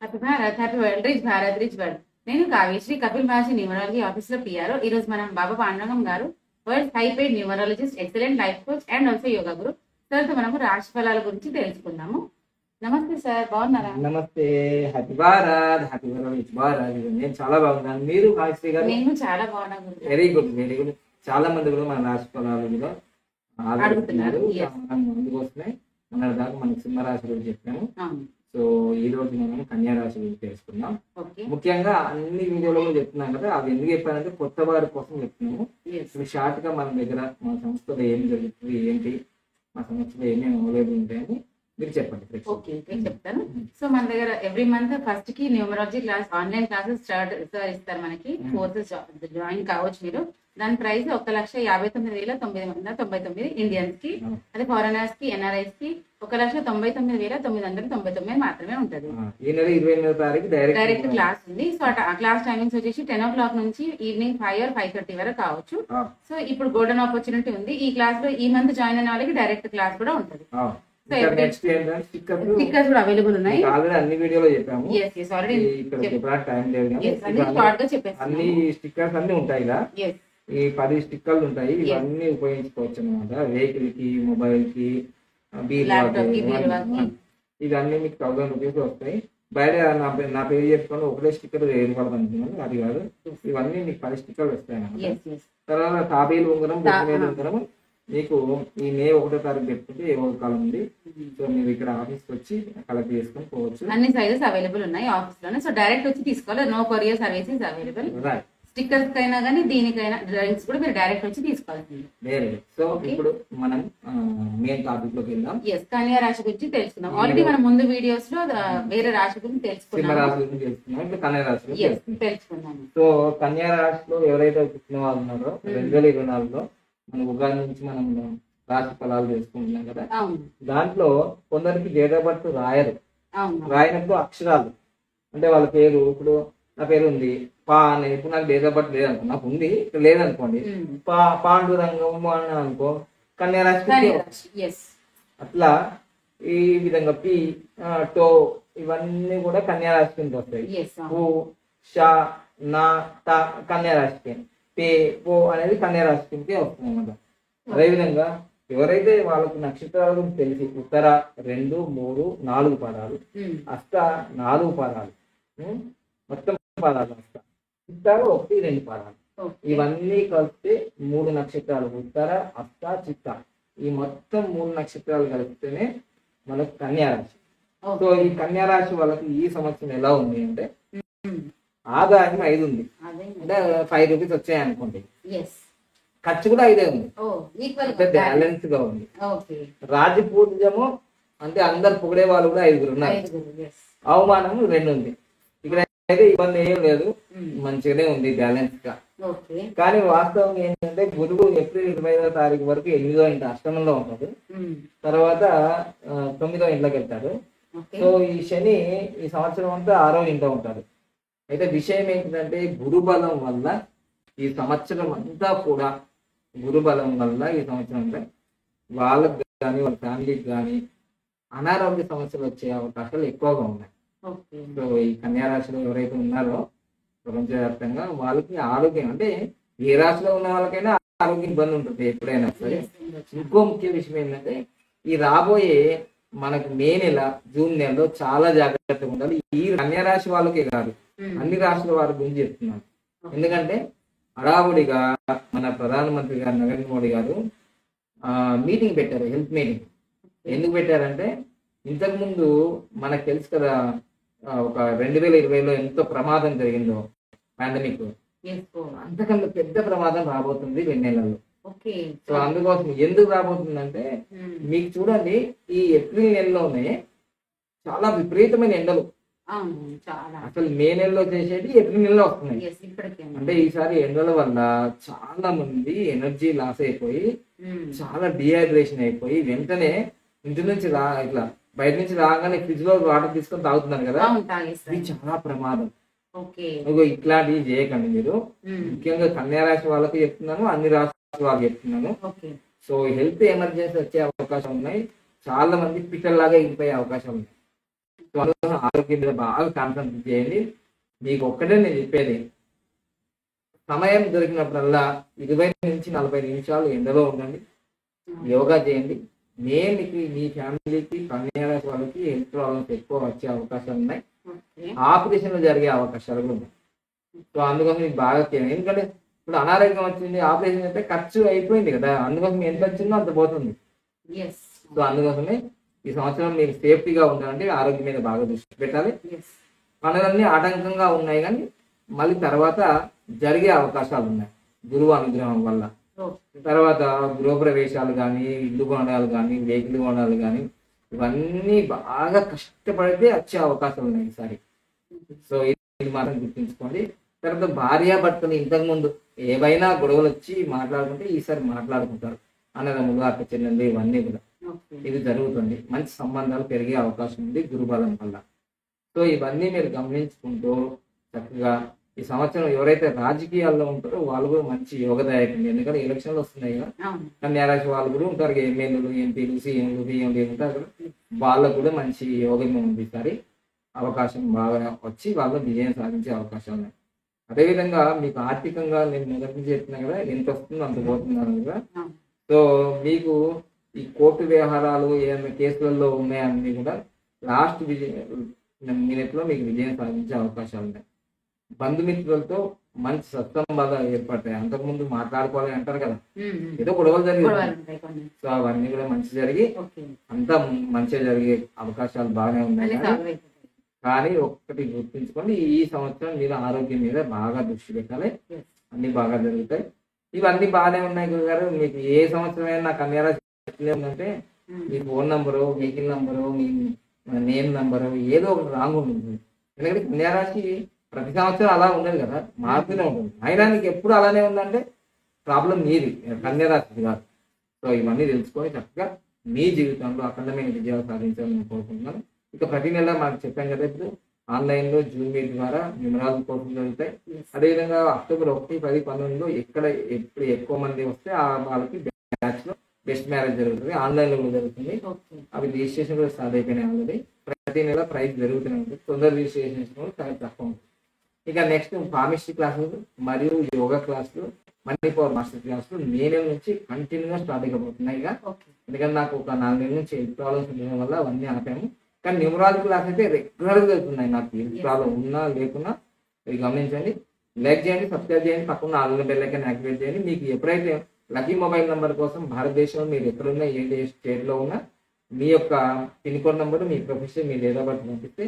Happy Bharat, happy world, rich Bharat, rich world. నేను కావ్యశ్రీ, కపిల్ మహర్షి numerology office లో PR. ఈ రోజు మనం బాబా పాండురంగం గారు, world high paid numerologist, excellent life coach and also yoga Guru. Sir తో మనము రాశి ఫలాల గురించి తెలుసుకుందాము. నమస్తే సార్, బాగున్నారా? నమస్తే. Happy Bharat, happy rich Bharat. నేను చాలా బాగున్నాను. మీరు కాశ్రీ గారు? నేను చాలా బాగున్నాను గురు. Very good, very good. చాలా మంది కూడా మన రాశి ఫలాలు కూడా అడుగుతున్నారు. అందుకోసమే మన దాకా మన సింహరాశి గురించి చెప్పాము. అవును. సో ఈ రోజు మనం కన్యా రాశి గురించి తెలుసుకుందాం. ఓకే. ముఖ్యంగా అన్ని వీడియోలో కూడా చెప్తున్నాం కదా, అవి ఎందుకు చెప్పానంటే కొత్త వారి కోసం చెప్తున్నాము. Yes. ఇప్పుడు షార్ట్ గా మన దగ్గర మా సంస్థలో ఏం జరుగుతుంది, ఏంటి, మా సంస్థలో ఏమేమి అవైలబుల్ ఉంటాయని మీరు చెప్పండి. ఓకే ఓకే చెప్తాను. సో మన దగ్గర ఎవ్రీ మంత్ ఫస్ట్ కి numerology class online classes start ఇస్తారు మనకి. కోర్సెస్ జాయిన్ కావచ్చు మీరు. దాని ప్రైస్ 1,59,999 ఇండియన్స్ కి. అదే ఫారెనర్స్ కి, ఎన్ఆర్ఐస్ కి 1,99,999 మాత్రమే ఉంటది. ఈ నెల 28వ తారీఖు డైరెక్ట్ క్లాస్ ఉంది. సో ఆ క్లాస్ టైమింగ్స్ వచ్చేసి 10 o'clock నుంచి ఈవినింగ్ 5 or 5:30 వరకు కావచ్చు. సో ఇప్పుడు గోల్డెన్ ఆపర్చునిటీ ఉంది. ఈ క్లాస్ లో ఈ మంత్ జాయిన్ అయిన వాళ్ళకి డైరెక్ట్ క్లాస్ కూడా ఉంటది. నెక్స్ట్ ఏంటంటే స్టిక్కర్స్ కూడా అవైలబుల్ ఉన్నాయి. ఆల్రెడీ అన్ని వీడియోలో చెప్పాము. ఆల్రెడీ ఇక్కడ టైం లేదు. షార్ట్ గా చెప్పేసి అన్ని స్టిక్కర్స్ అన్ని ఉంటాయి ఇలా. ఈ 10 స్టిక్కర్లు ఉంటాయి. ఇవన్నీ ఉపయోగించుకోవచ్చు అనమాట. వెహికల్ కి, మొబైల్ కి, ఇవన్నీ మీకు 1000 రూపీస్ వస్తాయి. బయట నా పేరు చెప్పుకొని ఒకటే స్టిక్కర్ ఏది పడుతున్నాను, అది కాదు. ఇవన్నీ మీకు 10 స్టిక్కర్లు వస్తాయి అన్నమాట. తర్వాత తాబేలు ఉంగరం, ఉంగరం మీకు ఈ మే 1వ తారీఖు పెట్టుకుంటే ఏ కాలం ఉంది. సో మీరు ఇక్కడ ఆఫీస్కి వచ్చి కలెక్ట్ చేసుకొని పోవచ్చు. అన్ని సైజెస్ అవైలబుల్ ఉన్నాయి ఆఫీస్ లోనే. సో డైరెక్ట్ వచ్చి తీసుకోవాలి. No courier services available. Stickers కైనా కానీ దీనికైనా డ్రాయింగ్స్ కూడా మీరు డైరెక్ట్ వచ్చి తీసుకోవాల్సింది. సో ఇప్పుడు మనం మెయిన్ టాపిక్ లోకి వెళ్దాం. కన్యా రాశి గురించి తెలుసుకుందాం. ఆల్రెడీ మనం ముందు వీడియోస్ లో వేరే రాశి గురించి తెలుసుకున్నాం. ఇప్పుడు కన్యా రాశి తెలుసుకుందాం. సో కన్యా రాశిలో ఎవరైతే పుట్టిన వాళ్ళు ఉన్నారో 2024లో మన ఉగాది నుంచి మనం రాశి ఫలాలు చేసుకుంటున్నాం కదా. దాంట్లో కొందరికి డేట్ ఆఫ్ బర్త్ రాయరు. రాయినప్పుడు అక్షరాలు అంటే వాళ్ళ పేరు, ఇప్పుడు నా పేరు ఉంది పా అనేది, ఇప్పుడు నాకు డేట్ ఆఫ్ బర్త్ లేదనుకో, నాకు ఉంది లేదనుకోండి, పాండురంగం అని అనుకో, కన్యా రాశి. అట్లా ఈ విధంగా పి, టో ఇవన్నీ కూడా కన్యా రాశి కింద వస్తాయి. పు, ష, నా, ట కన్యా రాశికి, పే, పో అనేది కన్యా రాశి కిందకే వస్తుంది అన్నమాట. అదేవిధంగా ఎవరైతే వాళ్ళకు నక్షత్రాలు తెలిసి ఉత్తర 2, 3, 4 పాదాలు, అష్ట 4 పాదాలు, మొత్తం పాదాలు అష్ట, చిత్తాలు 1, 2 పాదాలు, ఇవన్నీ కలిపితే 3 నక్షత్రాలు ఉత్తర, అష్ట, చిత్త. ఈ మొత్తం 3 నక్షత్రాలు కలిపితేనే మనకు కన్యా రాశి. సో ఈ కన్యా రాశి వాళ్ళకి ఈ సంవత్సరం ఎలా ఉంది అంటే ఆదాయం 5 ఉంది. అంటే 5 రూపీస్ వచ్చాయి అనుకోండి. ఖర్చు కూడా 5 ఉంది. బ్యాలెన్స్ గా ఉంది. రాజపూజ్యము అంటే అందరు పొగిడే వాళ్ళు కూడా 5 ఉన్నారు. అవమానం 2 ఉంది. ఇక్కడ అయితే ఇబ్బంది ఏం లేదు, మంచిగానే ఉంది బ్యాలెన్స్ గా. కానీ వాస్తవం ఏంటంటే గురువు ఏప్రిల్ 25వ తారీఖు వరకు 8వ ఇంటి అష్టమంలో ఉంటాడు. తర్వాత 9వ ఇంట్లోకి వెళ్తాడు. సో ఈ శని ఈ సంవత్సరం అంతా 6వ ఇంట్లో ఉంటాడు. అయితే విషయం ఏంటంటే గురుబలం వల్ల ఈ సంవత్సరం అంతా కూడా, గురుబలం వల్ల ఈ సంవత్సరం అంతా వాళ్ళకి కానీ వాళ్ళ ఫ్యామిలీకి కానీ అనారోగ్య సమస్యలు వచ్చే అవకాశాలు ఎక్కువగా ఉన్నాయి. సో ఈ కన్యా రాశిలో ఎవరైతే ఉన్నారో ప్రపంచవ్యాప్తంగా వాళ్ళకి ఆరోగ్యం, అంటే ఏ రాశిలో ఉన్న వాళ్ళకైనా ఆరోగ్య ఇబ్బంది ఉంటుంది ఎప్పుడైనా సరే. ఇంకో ముఖ్య విషయం ఏంటంటే ఈ రాబోయే మనకు మే నెల, జూన్ నెలలో చాలా జాగ్రత్తగా ఉండాలి. ఈ కన్యా రాశి వాళ్ళకే కాదు, అన్ని రాష్ట్రాల వారి గురించి చెప్తున్నాను. ఎందుకంటే హడావుడిగా మన ప్రధానమంత్రి గారు నరేంద్ర మోడీ గారు మీటింగ్ పెట్టారు, హెల్త్ మీటింగ్. ఎందుకు పెట్టారంటే ఇంతకుముందు మనకు తెలుసు కదా, ఒక 2020లో ఎంతో ప్రమాదం జరిగిందో పాండమిక్, అంతకంటే పెద్ద ప్రమాదం రాబోతుంది 2 నెలల్లో. సో అందుకోసం ఎందుకు రాబోతుందంటే మీకు చూడండి, ఈ ఏప్రిల్ నెలలోనే చాలా విపరీతమైన ఎండలు అసలు మే నెలలో చేసేది ఏప్రిల్ నెలలో వస్తున్నాయి. అంటే ఈసారి ఎండల వల్ల చాలా మంది ఎనర్జీ లాస్ అయిపోయి చాలా డిహైడ్రేషన్ అయిపోయి వెంటనే ఇంటి నుంచి ఇట్లా బయట నుంచి రాగానే ఫ్రిడ్జ్ లో వాటర్ తీసుకొని తాగుతున్నారు కదా, ఇది చాలా ప్రమాదం. ఇట్లాంటివి చేయకండి మీరు. ముఖ్యంగా కన్యా రాశి వాళ్ళకి చెప్తున్నాను, అన్ని రాష్ట్రాల వాళ్ళకి చెప్తున్నాను. సో హెల్త్ ఎమర్జెన్సీ వచ్చే అవకాశం ఉన్నాయి. చాలా మంది పిట్టల్లాగా ఎగిపోయే అవకాశం ఉంది. సో అందుకోసం ఆరోగ్యం మీద బాగా కాన్సన్ట్రేట్ చేయండి. మీకు ఒక్కటే నేను చెప్పేది, సమయం దొరికినప్పుడల్లా 20 నుంచి 40 నిమిషాలు ఎండలో ఉండండి, యోగా చేయండి. మీకు మీ ఫ్యామిలీకి కన్యారాశి వాళ్ళకి హెల్త్ ప్రాబ్లమ్స్ ఎక్కువ వచ్చే అవకాశాలు ఉన్నాయి, ఆపరేషన్లు జరిగే అవకాశాలు కూడా ఉన్నాయి. సో అందుకోసం మీకు బాగా చేయండి. ఎందుకంటే ఇప్పుడు అనారోగ్యం వచ్చింది, ఆపరేషన్ అయితే ఖర్చు అయిపోయింది కదా, అందుకోసం ఎంత వచ్చిందో అంత పోతుంది. సో అందుకోసమే ఈ సంవత్సరం మీరు సేఫ్టీగా ఉండాలంటే ఆరోగ్యం మీద బాగా దృష్టి పెట్టాలి. పనులన్నీ ఆటంకంగా ఉన్నాయి కానీ మళ్ళీ తర్వాత జరిగే అవకాశాలు ఉన్నాయి గురువు అనుగ్రహం వల్ల. తర్వాత గృహప్రవేశాలు కానీ, ఇల్లు కొనడాలు కానీ, వెహికల్ కొనడాలు కానీ, ఇవన్నీ బాగా కష్టపడితే వచ్చే అవకాశాలు ఉన్నాయి ఈసారి. సో ఇది మాత్రం గుర్తుంచుకోండి. తర్వాత భార్యాభర్తలు ఇంతకుముందు ఏవైనా గొడవలు వచ్చి మాట్లాడుకుంటే ఈసారి మాట్లాడుకుంటారు, అన్నదమ్ములు, అక్క చెల్లెళ్ళు, ఇవన్నీ కూడా ఇది జరుగుతుంది. మంచి సంబంధాలు పెరిగే అవకాశం ఉంది గురుబలం వల్ల. సో ఇవన్నీ మీరు గమనించుకుంటూ చక్కగా ఈ సంవత్సరం ఎవరైతే రాజకీయాల్లో ఉంటారో వాళ్ళు కూడా మంచి యోగదాయకండి. ఎందుకంటే ఎలక్షన్లు వస్తున్నాయి కదా, కన్యారాశి వాళ్ళు కూడా ఉంటారు, ఎమ్మెల్యేలు, ఎంపీలు, సీఎంలు, పిఎంలు ఉంటారు కదా, వాళ్ళకు కూడా మంచి యోగం ఉంది. ఈసారి అవకాశం బాగా వచ్చి వాళ్ళు విజయం సాధించే అవకాశం ఉన్నాయి. అదేవిధంగా మీకు ఆర్థికంగా నేను మొదటి చెప్పినా కదా, ఎంత వస్తుందో అంత పోతున్నాను కదా. సో మీకు ఈ కోర్టు వ్యవహారాలు ఏమైనా కేసులలో ఉన్నాయన్నీ కూడా లాస్ట్ మినిట్లో మీకు విజయం సాధించే అవకాశాలు ఉన్నాయి. బంధుమిత్రులతో మంచి సత్సంబాగా ఏర్పడతాయి. అంతకుముందు మాట్లాడుకోవాలి అంటారు కదా, ఏదో గొడవలు జరిగాయి. సో అవన్నీ కూడా మంచి జరిగి అంతా మంచిగా జరిగే అవకాశాలు బాగానే ఉన్నాయి. కానీ ఒక్కటి గుర్తుంచుకోండి, ఈ సంవత్సరం మీరు ఆరోగ్యం మీద బాగా దృష్టి పెట్టాలి, అన్ని బాగా జరుగుతాయి. ఇవన్నీ బాగానే ఉన్నాయి గారు. మీకు ఏ సంవత్సరం అయినా కన్యారాశి ఉందంటే మీ ఫోన్ నంబరు, వెహికల్ నంబరు, మీ నేమ్ నంబరు ఏదో ఒకటి రాంగ్ ఉంటుంది. ఎందుకంటే కన్యారాశి ప్రతి సంవత్సరం అలా ఉండదు కదా, మారుతూనే ఉంటుంది. అయినా నీకు ఎప్పుడు అలానే ఉందంటే ప్రాబ్లం మీది, కన్యారాశి కాదు. సో ఇవన్నీ తెలుసుకొని చక్కగా మీ జీవితంలో అఖండమైన విజయాలు సాధించాలని కోరుకుంటున్నాను. ఇక ప్రతి నెల మనకు చెప్పాం కదా, ఇప్పుడు ఆన్లైన్లో జూమ్ మీట్ ద్వారా న్యూమరాలజీ కోర్సులు జరుగుతాయి. అదేవిధంగా అక్టోబర్ 1, 10, 11 ఎక్కడ ఎప్పుడు ఎక్కువ మంది వస్తే ఆ వాళ్ళకి బ్యాచ్లో బెస్ట్ మ్యారేజ్ జరుగుతుంది, ఆన్లైన్లో కూడా జరుగుతుంది. అవి రిజిస్ట్రేషన్ కూడా స్టార్ట్ అయిపోయినాయి ఆల్రెడీ. ప్రతి నెల ప్రైస్ జరుగుతూనే ఉంటుంది, తొందర రిజిస్ట్రేషన్ కూడా చాలా తక్కువ ఉంటుంది. ఇక నెక్స్ట్ ఫార్మసీ క్లాసులు మరియు యోగా క్లాసులు, మనీ పవర్ మాస్టర్ క్లాసులు మే నెల నుంచి కంటిన్యూగా స్టార్ట్ అయిపోతున్నాయి. ఇక ఎందుకంటే నాకు ఒక 4 నెలల నుంచి హెల్త్ ప్రాబ్లమ్స్ ఉండడం వల్ల అవన్నీ ఆపాము. కానీ న్యూమరాలజీ క్లాస్ అయితే రెగ్యులర్గా జరుగుతున్నాయి. నాకు హెల్త్ ప్రాబ్లం ఉన్నా లేకున్నా ఇది గమనించండి. లైక్ చేయండి, సబ్స్క్రైబ్ చేయండి, పక్కన ఆల్ బెల్ ఐకాన్ యాక్టివేట్ చేయండి. మీకు ఎప్పుడైతే లక్కీ మొబైల్ నెంబర్ కోసం భారతదేశంలో మీరు ఎక్కడున్నా, ఏ స్టేట్లో ఉన్నా మీ యొక్క pin code number, me profession, me date of birth పంపిస్తే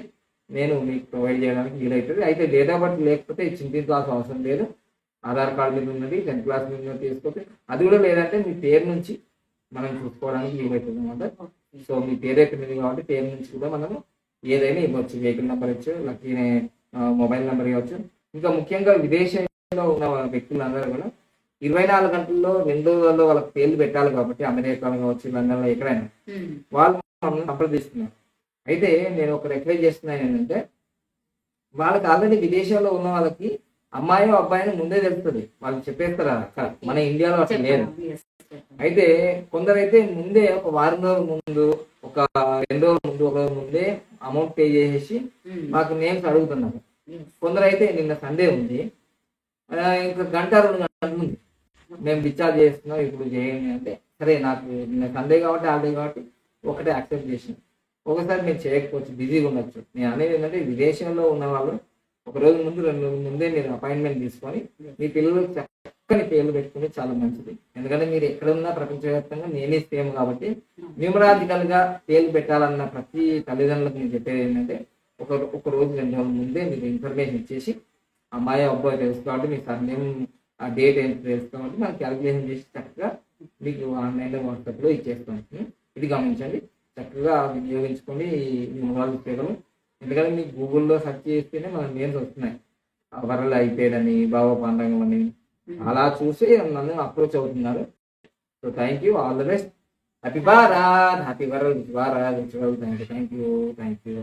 నేను మీకు ప్రొవైడ్ చేయడానికి వీలవుతుంది. అయితే డేట్ ఆఫ్ బర్త్ లేకపోతే చింతించాల్సిన అవసరం లేదు. ఆధార్ కార్డు మీద ఉన్నది, 10th క్లాస్ మీద తీసుకోవచ్చు. అది కూడా లేదంటే మీ పేరు నుంచి మనం చూసుకోవడానికి వీలవుతుంది అనమాట. సో మీ పేరు ఎక్కడ కాబట్టి పేరు నుంచి కూడా మనము ఏదైనా ఇవ్వచ్చు. వెహికల్ నెంబర్ ఇవ్వచ్చు, లక్కీ మొబైల్ నెంబర్ ఇవ్వచ్చు. ఇంకా ముఖ్యంగా విదేశంలో ఉన్న వ్యక్తులందరూ కూడా 24 గంటల్లో 2 రోజుల్లో వాళ్ళకి పేర్లు పెట్టాలి కాబట్టి, అమెరికాలో కావచ్చు, లండన్లో ఎక్కడైనా వాళ్ళు మమ్మల్ని సంప్రదిస్తున్నారు. అయితే నేను ఒక రిక్వెస్ట్ చేస్తున్నాను ఏంటంటే, వాళ్ళకి ఆల్రెడీ విదేశాల్లో ఉన్న వాళ్ళకి అమ్మాయో అబ్బాయిని ముందే తెలుస్తుంది, వాళ్ళు చెప్పేస్తారు అక్కడ. మన ఇండియాలో అట్లా లేదు. అయితే కొందరైతే ముందే ఒక వారం రోజుల ముందు, ఒక 2 రోజుల ముందు, 1 రోజు ముందే అమౌంట్ పే చేసేసి మాకు నేమ్స్ అడుగుతున్నారు. కొందరైతే నిన్న సండే ఉంది, ఇంకా 1-2 గంటల ముందు మేము డిశ్చార్జ్ చేస్తున్నాం, ఇప్పుడు చేయండి అంటే, సరే నాకు నిన్న సండే కాబట్టి హాలిడే కాబట్టి ఒకటే యాక్సెప్ట్ చేసిన. ఒకసారి మీరు చేయకపోవచ్చు, బిజీగా ఉండొచ్చు. నేను అనేది ఏంటంటే, విదేశంలో ఉన్న వాళ్ళు 1 రోజు ముందు, 2 రోజుల ముందే మీరు అపాయింట్మెంట్ తీసుకొని మీ పిల్లలు చక్కని పేర్లు పెట్టుకుని చాలా మంచిది. ఎందుకంటే మీరు ఎక్కడున్నా ప్రపంచవ్యాప్తంగా నేనే సేమ్ కాబట్టి న్యూమరాలజికల్ గా పేర్లు పెట్టాలన్న ప్రతి తల్లిదండ్రులకు నేను చెప్పేది ఏంటంటే, ఒక రోజు 2 రోజుల ముందే మీరు ఇన్ఫర్మేషన్ ఇచ్చేసి, అమ్మాయి అబ్బాయి తెలుసు కాబట్టి మీ సర్నేమ్, ఆ డేట్ ఏంటి తెలుసు కాబట్టి మనం క్యాలిక్యులేషన్ చేసి చక్కగా మీకు ఆన్లైన్లో వాట్సాప్లో ఇచ్చేస్తాం. ఇది గమనించండి, చక్కగా వినియోగించుకొని న్యూమరాలజీ సేవలు. ఎందుకంటే మీకు గూగుల్లో సెర్చ్ చేస్తేనే మన నేమ్స్ వస్తున్నాయి, వరల్డ్ ఐపేడ్ అని, బాబా పాండంగం అని, అలా చూసి నన్ను అప్రోచ్ అవుతున్నారు. So thank you, all the best, happy Bharat, happy world, thank you.